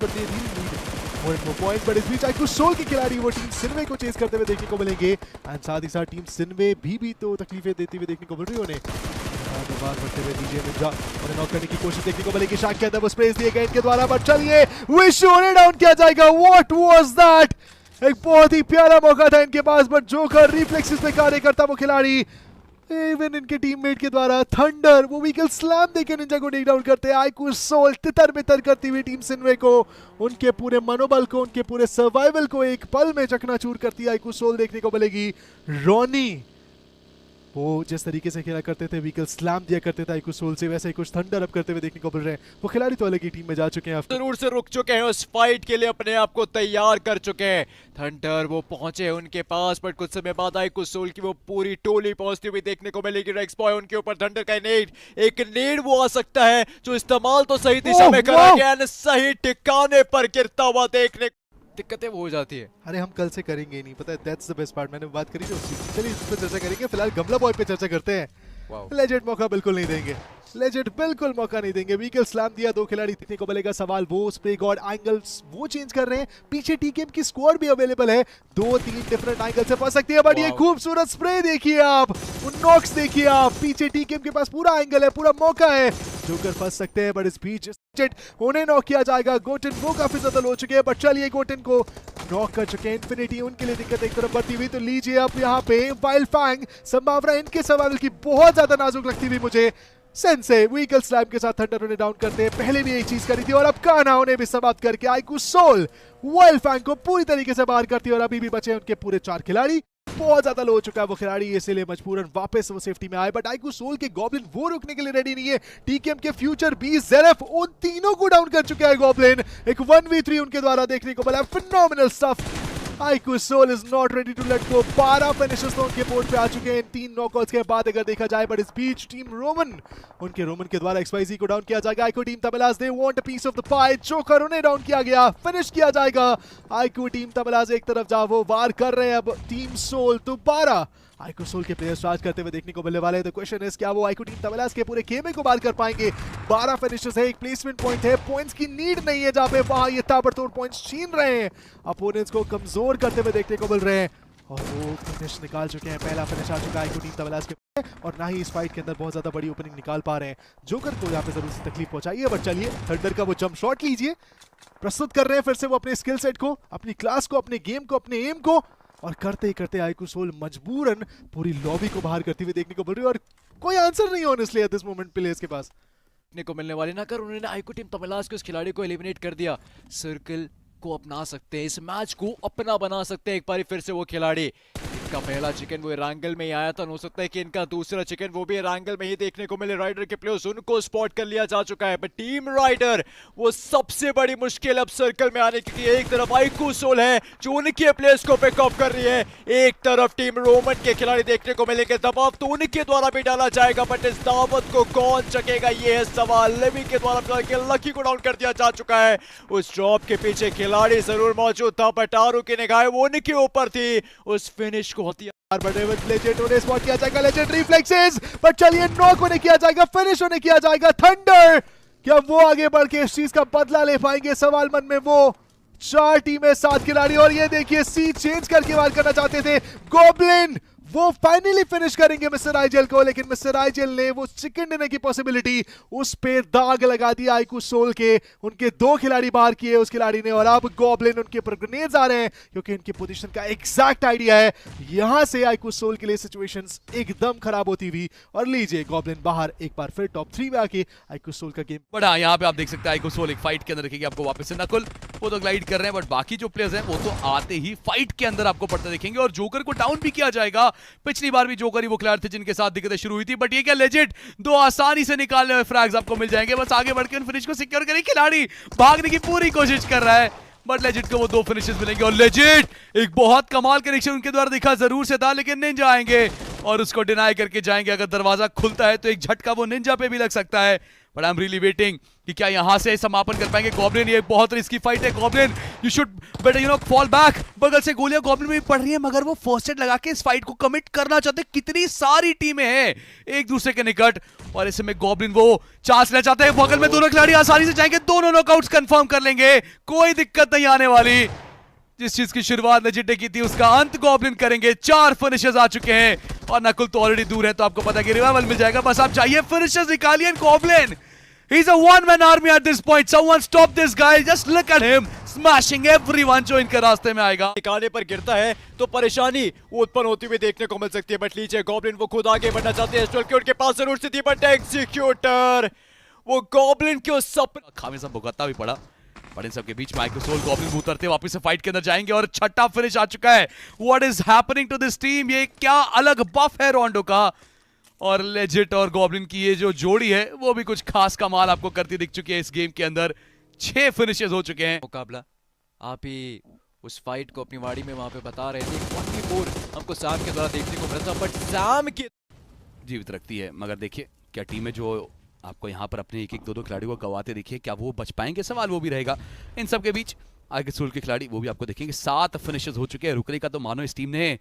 पर दे दी लीड और point. But इस बीच आईक्यू सोल के खिलाड़ी वो टीम सिनवे को चेस करते हुए देखने को मिलेंगे एंड साथ ही साथ टीम सिनवे भी तो तकलीफें देती हुई देखने को मिल रही है उन्हें। बात बढ़ते हुए डीजे मिर्जा उन्हें नॉक करने की कोशिश देखने को मिलेगी शाक के अंदर, वो स्पेस दिए गए इनके द्वारा। बट चलिए विश उन्हें डाउन किया जाएगा। What was that? एक बहुत ही प्यारा मौका था इनके पास, बट जोकर रिफ्लेक्सेस पे कार्य करता वो खिलाड़ी इवन इनके टीममेट के द्वारा थंडर वो व्हीकल स्लैम देकर निंजा को टेक डाउन करते हैं। आईक्यू सोल तितर बितर करती हुई टीम सिनवे को, उनके पूरे मनोबल को, उनके पूरे सर्वाइवल को एक पल में चकनाचूर करती है आईक्यू सोल देखने को मिलेगी। रॉनी वो जिस तरीके से खेला करते थे, व्हीकल स्लैम दिया करते थे आईक्यू सोल से, वैसे ही कुछ थंडर अप करते हुए देखने को मिल रहे हैं। वो खिलाड़ी तो अलग ही टीम में जा चुके हैं, जरूर से रुक चुके हैं, उस फाइट के लिए अपने आप को तैयार कर चुके हैं। थंडर वो पहुंचे उनके पास, बट कुछ समय बाद आईक्यू सोल की वो पूरी टोली पहुंचती हुई देखने को मिलेगी। रेक्स बॉय उनके ऊपर थंडर का नेड, एक नेड वो आ सकता है जो इस्तेमाल तो सही दिशा में करेंगे, सही ठिकाने पर गिरता हुआ देखने दिक्कतें वो हो जाती है। अरे हम कल से करेंगे नहीं, पता है दैट्स द बेस्ट पार्ट। मैंने बात करी थी उसकी, चलिए इस पर चर्चा करेंगे। फिलहाल गमला बॉय पे चर्चा करते हैं। लेजेंड मौका बिल्कुल नहीं देंगे, लेजेंड बिल्कुल मौका नहीं देंगे। व्हीकल स्लैम दिया, दो खिलाड़ी देखने को मिलेगा। सवाल वो स्प्रे गॉड एंगल्स वो चेंज कर रहे हैं, पीछे टीकेएम की स्क्वाड भी अवेलेबल है, 2-3 डिफरेंट एंगल से फंस सकती है। बट ये खूबसूरत स्प्रे देखिए आप, नॉक्स देखिए आप, पीछे टीकेएम के पास पूरा एंगल है, पूरा मौका है, जोकर फंस सकते हैं। बट इस बीच उन्हें नॉक किया जाएगा। गोटेन वो काफी ज्यादा लो चुके हैं, बट चलिए गोटेन को नॉक कर चुके हैं। इन्फिनिटी उनके लिए दिक्कत एक तरफ बढ़ती हुई, तो लीजिए अब यहाँ पे वाइल्ड फैंग संभावना इनके सर्वाइवल की बहुत ज्यादा नाजुक लगती हुई मुझे। सेंसे व्हीकल स्लैम के साथ थंडर उन्हें डाउन करते हैं, पहले भी यही चीज करी थी और अब काना उन्हें भी समाप्त करके आईक्यू सोल वाइल्ड फैंग को पूरी तरीके से बाहर करती है। और अभी भी बचे उनके पूरे 4 खिलाड़ी, बहुत ज्यादा लो हो चुका है वो खिलाड़ी, इसलिए मजबूरन वापस वो सेफ्टी में आए। बट आईक्यू सोल के गॉब्लिन वो रुकने के लिए रेडी नहीं है। टीकेएम के फ्यूचर बी जेरेफ उन तीनों को डाउन कर चुका है गॉब्लिन। एक 1v3 उनके द्वारा देखने को मिला, phenomenal stuff. IQOO Soul is not ready to let go. 12 finishers तो उनके बोर्ड पे आ चुके हैं 3 नॉकआउट्स के बाद अगर देखा जाए। बट इस बीच टीम रोमन, उनके रोमन के द्वारा XYZ को डाउन किया जाएगा। आईक्यू टीम तमिलाज they want a piece of the pie, Joker उन्हें डाउन किया गया, फिनिश किया जाएगा। आईक्यू टीम तमिलाज एक तरफ जा वो वार कर रहे हैं, अब टीम सोल दोबारा आईक्यू सोल के प्लेयर्स चार्ज करते हुए देखने को मिलने वाले हैं। द क्वेश्चन इज क्या वो आईक्यू टीम तमिलाज के पूरे खेमे को बार कर पाएंगे? 12 फिनिशर्स है, एक प्लेसमेंट पॉइंट है, पॉइंट्स की नीड नहीं है जहां पे वहां ये ताबड़तोड़ पॉइंट्स छीन रहे हैं, अपोनेंट्स को कमजोर करते हुए देखने को मिल रहे हैं। और वो फिनिश निकाल चुके हैं, पहला फिनिश आ चुका है आईक्यू टीम तमिलाज के, और ना ही इस फाइट के अंदर बहुत ज्यादा बड़ी ओपनिंग निकाल पा रहे हैं। जोकर को यहाँ पे जरूर से तकलीफ पहुंचाई है। बट चलिए थंडर का वो जंप शॉट लीजिए, प्रस्तुत कर रहे हैं फिर से वो अपने स्किल सेट को, अपनी क्लास को, अपने गेम को, अपने एम को, और करते ही करते आईक्यू सोल मजबूरन पूरी लॉबी को बाहर करती हुई देखने को मिल रही है। और कोई आंसर नहीं है honestly at this moment players के पास को मिलने वाले ना कर उन्होंने आईक्यू टीम तमिलाज के उस खिलाड़ी को एलिमिनेट कर दिया। सर्कल को अपना सकते हैं, इस मैच को अपना बना सकते हैं एक बार फिर से वो खिलाड़ी। इनका पहला चिकन वो एरांगल में ही आया था, हो सकता है कि इनका दूसरा चिकन वो भी एरांगल में ही देखने को मिले। राइडर के प्लेयर्स उनको स्पॉट कर लिया जा चुका है, बट टीम राइडर वो सबसे बड़ी मुश्किल अब सर्कल में आने की। एक तरफ आईक्यू सोल है जो उनके प्लेयर्स को पिक ऑफ कर रही है, एक तरफ टीम रोमन के खिलाड़ी देखने को मिलेंगे। दबाव तो उनके द्वारा भी डाला जाएगा, बट इस दावत को कौन चकेगा ये है सवाल। लेवी के द्वारा लकी को डाउन कर दिया जा चुका है। उस ड्रॉप के पीछे खिलाड़ी जरूर मौजूद था, बट आरू की निगाहें वो उनके ऊपर थी। उस फिनिश को हथियार बड़े विद लेजेंड उन्हें स्पॉट किया जाएगा, लेजेंड रिफ्लेक्सेस, बट चलिए नॉक होने किया जाएगा, फिनिश होने किया जाएगा। थंडर क्या वो आगे बढ़ के इस चीज का बदला ले पाएंगे? सवाल मन में। वो 4 टीमें 7 खिलाड़ी, और ये देखिए सी चेंज करके वार करना चाहते थे गॉब्लिन, वो फाइनली फिनिश करेंगे मिस्टर आईजेल को, लेकिन मिस्टर आईजेल ने वो चिकन डिनर की पॉसिबिलिटी उस पे दाग लगा दिया आईक्यू सोल के। उनके 2 खिलाड़ी बाहर किए उस खिलाड़ी ने, और अब गॉब्लिन उनके ऊपर ग्रेनेड्स आ रहे हैं क्योंकि इनकी पोजीशन का एग्जैक्ट आइडिया है। यहां से आईक्यू सोल के लिए सिचुएशंस एकदम खराब होती हुई, और लीजिए गॉब्लिन बाहर एक बार फिर टॉप 3 में आके आईक्यू सोल का गेम। बट हाँ, यहाँ पे आप देख सकते हैं आईक्यू सोल एक फाइट के अंदर रखेगी आपको वापस से। नकुल वो तो ग्लाइड कर रहे हैं, बट बाकी जो प्लेयर्स हैं वो तो आते ही फाइट के अंदर आपको पड़ते दिखेंगे, और जोकर को डाउन भी किया जाएगा। पिछली बार भी जोकर ही वो खिलाड़ी थे जिनके साथ दिक्कतें शुरू हुई थी, बट ये क्या लेजेंड 2 आसानी से निकालने हुए फ्रैग्स आपको मिल जाएंगे। बस आगे बढ़ के उन फिनिश को सिक्योर करे, खिलाड़ी भागने की पूरी कोशिश कर रहा है, बट लेजेंड को वो 2 फिनिशेस मिलेंगे। और लेजेंड एक बहुत कमाल कनेक्शन उनके द्वारा दिखा जरूर से था, लेकिन निंजा आएंगे और उसको डिनाई करके जाएंगे। अगर दरवाजा खुलता है तो एक झटका वो निंजा पे भी लग सकता है, but I am really waiting कि क्या यहां से समापन कर पाएंगे गॉब्लिन। ये बहुत रिस्की फाइट है goblin, you should better fall back. बगल से गोलियां गॉब्लिन में भी पड़ रही है, मगर वो फर्स्ट एड लगा के इस फाइट को कमिट करना चाहते। कितनी सारी टीमें हैं एक दूसरे के निकट, और ऐसे में गॉब्लिन वो चांस ले जाते हैं, बगल में दोनों खिलाड़ी आसानी से जाएंगे, दोनों नॉकआउट्स कंफर्म कर लेंगे, कोई दिक्कत नहीं आने वाली। जिस चीज की शुरुआत लेजेंड ने की थी उसका अंत गॉब्लिन करेंगे। 4 फिनिशर्स आ चुके हैं और नकुल तो ऑलरेडी दूर है, तो आपको पता है कि रिवाइवल मिल जाएगा, बस आप चाहिए फिनिशर्स निकालिए। Goblin He's a one-man army at this point. Someone stop this guy. Just look at him smashing everyone जो इनके रास्ते में आएगा। निकालने पर गिरता है तो परेशानी वो उत्पन्न होती हुई देखने को मिल सकती है, बट लीजिए गॉब्लिन वो खुद आगे बढ़ना चाहते हैं। एस्ट्रल की उनके पास जरूर से थी, बट एग्जीक्यूटर वो गॉब्लिन के उस सपने खामी सब भुगतना भी पड़ा, बट इन सबके बीच माइक्रो सोल गॉब्लिन उतरते वापस से फाइट के अंदर जाएंगे और छठा फिनिश आ चुका है। What is happening to this team? ये क्या अलग बफ है रोंडो का, और लेजिट और गॉब्लिन की ये जो जोड़ी है वो भी कुछ खास कमाल आपको करती दिख चुकी है इस गेम के अंदर। 6 फिनिशेस हो चुके हैं। मुकाबला आप ही उस फाइट को अपनी वाड़ी में वहां पे बता रहे थे, 1v4 हमको सैम के द्वारा देखने को मिला था, बट सैम की जीवित रखती है। मगर देखिए क्या टीम में जो आपको यहाँ पर अपने एक दो खिलाड़ियों को गवाते देखिए, क्या वो बच पाएंगे, सवाल वो भी रहेगा। इन सब के बीच आगे सोल के खिलाड़ी वो भी आपको देखेंगे। 7 फिनिशेस हो चुके हैं। रुकने का तो मानो इस टीम ने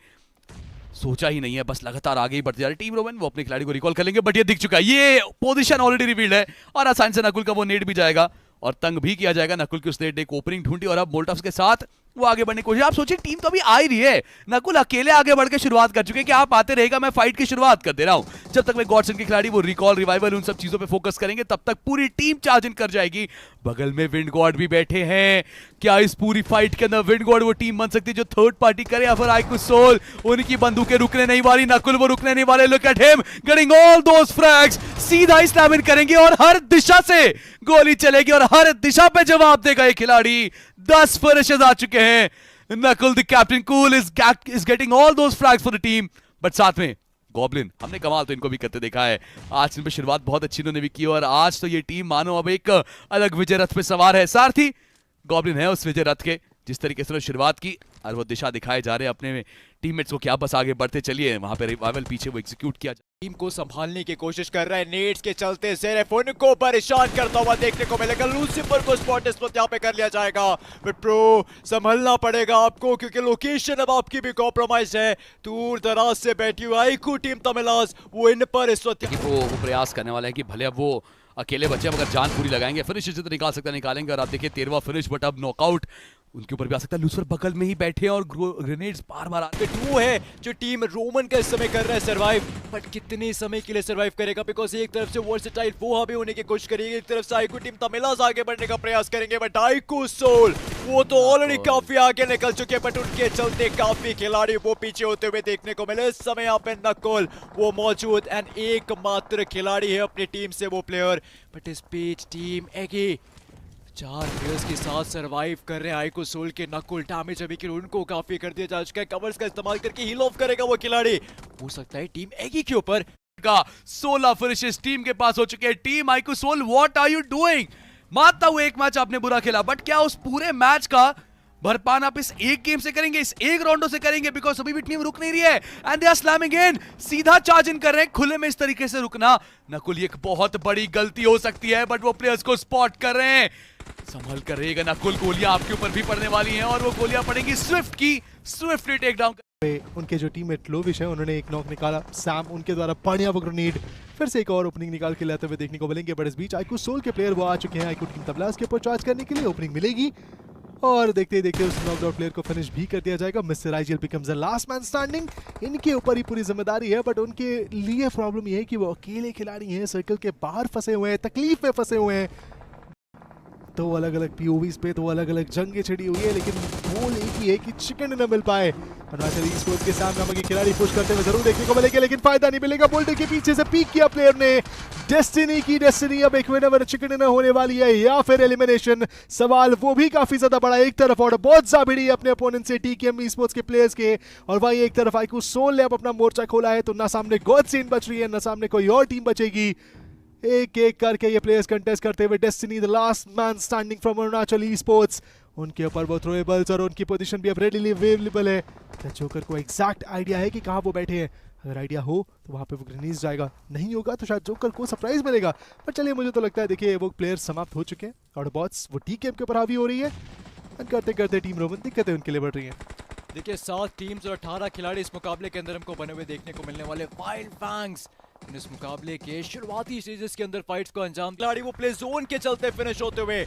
सोचा ही नहीं है, बस लगातार आगे ही बढ़ती जा रही टीम रोमन। वो अपने खिलाड़ी को रिकॉल कर लेंगे, बट ये दिख चुका है, ये पोजीशन ऑलरेडी रिवील्ड है और आसानी से नकुल का वो नेट भी जाएगा और तंग भी किया जाएगा। नकुल की उस नेट ने एक ओपनिंग ढूंढी और अब मोल्टॉफ्स के साथ वो आगे बढ़ने की कोशिश। आप सोचिए टीम तो अभी आ ही रही है, नकुल अकेले आगे बढ़ के शुरुआत कर चुके हैं कि आप आते रहेगा, मैं फाइट की शुरुआत कर दे रहा हूं। जब तक मैं गॉडसन के खिलाड़ी वो रिकॉल रिवाइवल उन सब चीजों पे फोकस करेंगे तब तक पूरी टीम चार्ज इन कर जाएगी। बगल में विंड गॉड भी बैठे हैं, क्या इस पूरी फाइट के अंदर विंड गॉड वो टीम बन सकती है जो थर्ड पार्टी करे, या फिर आइकू सोल उनकी बंदूकें रुकने नहीं वाली, नकुल वो रुकने नहीं वाले। Look at him getting all those फ्रैग्स, सीधा ही स्लैम इन करेंगे और हर दिशा से गोली चलेगी और हर दिशा पे जवाब देगा ये खिलाड़ी। 10 फिनिशेस आ चुके हैं। Nakul the captain cool is getting all those फ्रैग्स for the team, but साथ में गॉब्लिन हमने कमाल तो इनको भी करते देखा है। आज इन पे शुरुआत बहुत अच्छी इन्होंने भी की और आज तो ये टीम मानो अब एक अलग विजय रथ पे सवार है। सारथी गॉब्लिन है उस विजय रथ के, जिस तरीके से शुरुआत की और वो दिशा दिखाए जा रहे हैं अपने टीममेट्स को, क्या बस आगे बढ़ते चलिए। वहां पे रिवाइवल पीछे वो एग्जीक्यूट किया, टीम को संभालने की कोशिश कर रहा है। नेट्स के चलते सेरेफ उनको परेशान करता हुआ देखने को मिलेगा। लूसिफर को स्पॉट इस वक्त यहाँ पे कर लिया जाएगा, बट प्रो संभलना पड़ेगा आपको क्योंकि लोकेशन अब आपकी भी कॉम्प्रोमाइज है। दूर दराज से बैठी हुई आईकू टीम तमिलास वो इन पर इस वक्त वो प्रयास करने वाला है कि भले अब वो अकेले बच्चे मगर जान पूरी लगाएंगे, फिनिश जितना निकाल सकता निकालेंगे। और आप देखिए 13वां फिनिश, बट अब नॉकआउट उनके ऊपर भी आ सकता है। लूसिफर बगल में ही बैठे हैं और ग्रेनेड्स बार-बार आते हैं। वो है जो टीम रोमन का इस समय कर रहा है सरवाइव, बट कितने समय के लिए सरवाइव करेगा, बिकॉज एक तरफ से वर्सेटाइल वो हमें होने की कोशिश करेगी, एक तरफ से आईकू टीम तमिलास आगे बढ़ने का प्रयास करेंगे, बट आईकू सोल वो तो ऑलरेडी काफी आगे निकल चुके हैं, बट उनके चलते काफी खिलाड़ी वो पीछे होते हुए देखने को मिले। इस समय यहाँ पे नकुल वो मौजूद एंड एकमात्र खिलाड़ी है अपनी टीम से वो प्लेयर, बट इस बीच टीम एगी 4 प्लेयर्स के साथ सरवाइव कर रहे हैं। आईकू सोल के नकुल डैमेज अभी के उनको काफी कर दिया जा चुका है। कवर्स का इस्तेमाल करके हील ऑफ करेगा वो खिलाड़ी, हो सकता है टीम एगी के ऊपर का 16 फिनिशेस टीम के पास हो चुके हैं। Team iQOO Soul what are you doing? मानता हूं एक मैच आपने बुरा खेला, बट क्या उस पूरे मैच का भरपान आप इस एक गेम से करेंगे, इस एक राउंडों से करेंगे? बिकॉज अभी भी टीम रुक नहीं रही है एंड दे आर स्लैमिंग इन, सीधा चार्ज इन कर रहे हैं। खुले में इस तरीके से रुकना नकुल एक बहुत बड़ी गलती हो सकती है, बट वो प्लेयर्स को स्पॉट कर रहे हैं। संभल कर रहेगा नकुल, गोलियां आपके ऊपर भी पड़ने वाली हैं और वो गोलियां पड़ेंगी स्विफ्ट की, स्विफ्टली टेक डाउन। उनके जो टीममेट लोविश है उन्होंने एक नॉक निकाला, सैम उनके द्वारा बढ़िया वो ग्रेनेड फिर से एक और ओपनिंग निकाल के लाते हुए देखने को मिलेंगे। बट इस बीच आईकू सोल के प्लेयर वो आ चुके हैं। आईकू टीम तबलास के ऊपर चार्ज करने के लिए ओपनिंग मिलेगी और देखते ही देखते उस नॉकआउट प्लेयर को फिनिश भी कर दिया जाएगा। Mister IGL becomes the last man standing. इनके ऊपर ही पूरी जिम्मेदारी है, बट उनके लिए प्रॉब्लम ये है कि वो अकेले खिलाड़ी हैं, सर्कल के बाहर फंसे हुए हैं, तकलीफ में फंसे हुए हैं। तो अलग अलग पीओवीज पे तो अलग अलग जंगें छिड़ी हुई है, लेकिन गोल एक ही है कि चिकन न मिल पाए। अरुणाचल ई-स्पोर्ट्स के सामने नामक खिलाड़ी पुश करते हुए जरूर देखने को मिलेंगे, लेकिन फायदा नहीं मिलेगा। बोल्टे के पीछे से पीक किया प्लेयर ने। डेस्टिनी अब एक विनर चिकन डिनर होने वाली है या फिर एलिमिनेशन, सवाल वो भी काफी ज्यादा बड़ा। एक तरफ और बहुत भिड़ी अपने ओपोनेंट से टीकेएम ई-स्पोर्ट्स के प्लेयर्स के, और वहीं एक तरफ आईकू सोल ने अब अपना मोर्चा खोला है, तो ना सामने गॉडसेन बच रही है ना सामने कोई और टीम बचेगी। एक एक करके ये प्लेयर्स कंटेस्ट करते हुए destiny the last man standing from Arunachal esports, उनके ऊपर वो थ्रोएबल्स और उनकी पोजीशन भी अब रेडीली अवेलेबल है। जोकर को एग्जैक्ट आइडिया है कि कहां वो बैठे हैं, अगर आइडिया हो तो वहां पे वो ग्रेनेड जाएगा, नहीं होगा तो शायद जोकर को सरप्राइज मिलेगा। पर चलिए मुझे तो लगता है देखिए वो प्लेयर समाप्त हो चुके हैं और बॉट्स वो टीकेएम के ऊपर हावी हो रही है, करते करते टीम रोमन दिक्कतें उनके लिए बढ़ रही हैं। देखिए 7 टीम्स और 18 खिलाड़ी इस मुकाबले के अंदर हमको बने हुए देखने को मिलने वाले। वाइल्ड फैंग्स इस मुकाबले के शुरुआती स्टेजेस के अंदर फाइट्स को अंजाम खिलाड़ी वो प्ले जोन के चलते फिनिश होते हुए,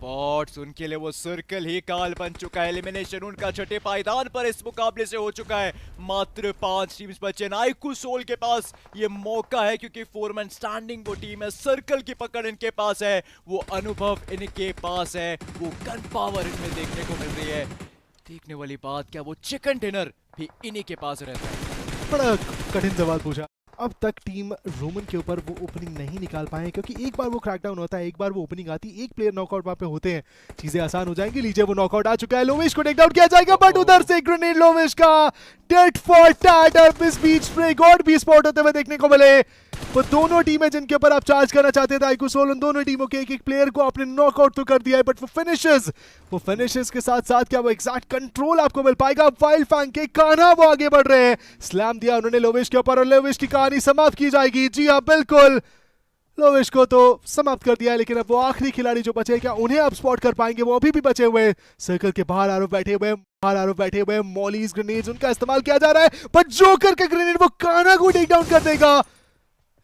बॉट्स उनके लिए वो सर्कल ही काल बन चुका है। एलिमिनेशन उनका छठे पायदान पर इस मुकाबले से हो चुका है। मात्र 5 टीम्स बचे। नाइकू सोल के पास ये मौका है क्योंकि फोरमैन स्टैंडिंग वो टीम है, सर्कल की पकड़ इनके पास है, वो अनुभव इनके पास है, वो गन पावर इनमें देखने को मिल रही है। देखने वाली बात क्या वो चिकन डिनर भी इन्हीं के पास रहता है। बड़ा कठिन सवाल पूछा। अब तक टीम रोमन के ऊपर वो ओपनिंग नहीं निकाल पाए क्योंकि एक बार वो क्रैकडाउन होता है, एक बार वो ओपनिंग आती है, एक प्लेयर नॉकआउट वहां पे होते हैं, चीजें आसान हो जाएंगी। लीजिए वो नॉकआउट आ चुका है, लोवेश को टेकडाउन किया जाएगा बट उधर से ग्रेनेड लोवेश का डेट फॉर टैट। इस बीच पे गॉड भी स्पॉट होते हुए देखने को मिले। वो दोनों टीमें जिनके ऊपर आप चार्ज करना चाहते थे आइकू सोल, उन दोनों टीमों के एक प्लेयर को आपने नॉकआउट तो कर दिया है बट वो फिनिशेस के साथ साथ क्या वो एग्जैक्ट कंट्रोल आपको मिल पाएगा? वाइल्ड फैंग के कान्हा वो आगे बढ़ रहे हैं, स्लैम दिया उन्होंने लोवेश के ऊपर और लोवेश की कहानी समाप्त की जाएगी। जी हाँ बिल्कुल, लोवेश को तो समाप्त कर दिया है, लेकिन अब वो आखिरी खिलाड़ी जो बचे क्या उन्हें आप स्पॉट कर पाएंगे? वो अभी भी बचे हुए सर्कल के बाहर आरोप बैठे हुए मॉलीज ग्रेनेड्स उनका इस्तेमाल किया जा रहा है बट जोकर का ग्रेनेड वो कान्हा को टेक डाउन कर देगा।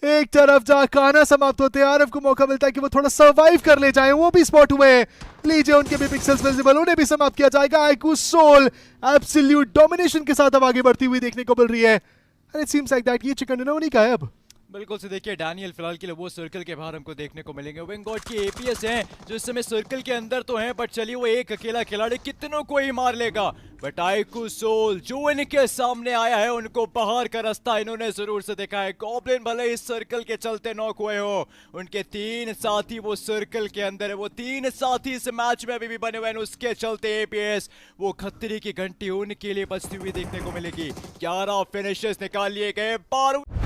एक तरफ जहां कान्हा समाप्त होते हैं, आरफ को मौका मिलता है कि वो थोड़ा सर्वाइव कर ले जाए, वो भी स्पॉट हुए। लीजिए उनके भी पिक्सेल्स विजिबल, उन्हें भी समाप्त किया जाएगा। आइकू सोल एब्सोल्यूट डोमिनेशन के साथ अब आगे बढ़ती हुई देखने को मिल रही है। And it seems like that ये चिकन डिनर उन्हीं का है अब। बिल्कुल से देखिए डैनियल फिलहाल के लिए वो सर्कल के बाहर हमको देखने को मिलेंगे। विंगॉट की एपीएस हैं जो इस समय सर्कल के अंदर तो हैं बट चलिए वो एक अकेला खिलाड़ी कितनों को ही मार लेगा। बट आइकू सोल जो इनके सामने आया है उनको बाहर का रास्ता इन्होंने जरूर से देखा है। गॉब्लिन भले इस सर्कल के चलते नॉक हुए हो, उनके 3 साथी वो सर्कल के अंदर है, वो 3 साथी इस मैच में अभी भी बने हुए हैं, उसके चलते एपीएस वो खतरे की घंटी उनके लिए बजती हुई देखने को मिलेगी। 11 फिनिशेस निकाल लिए गए, 12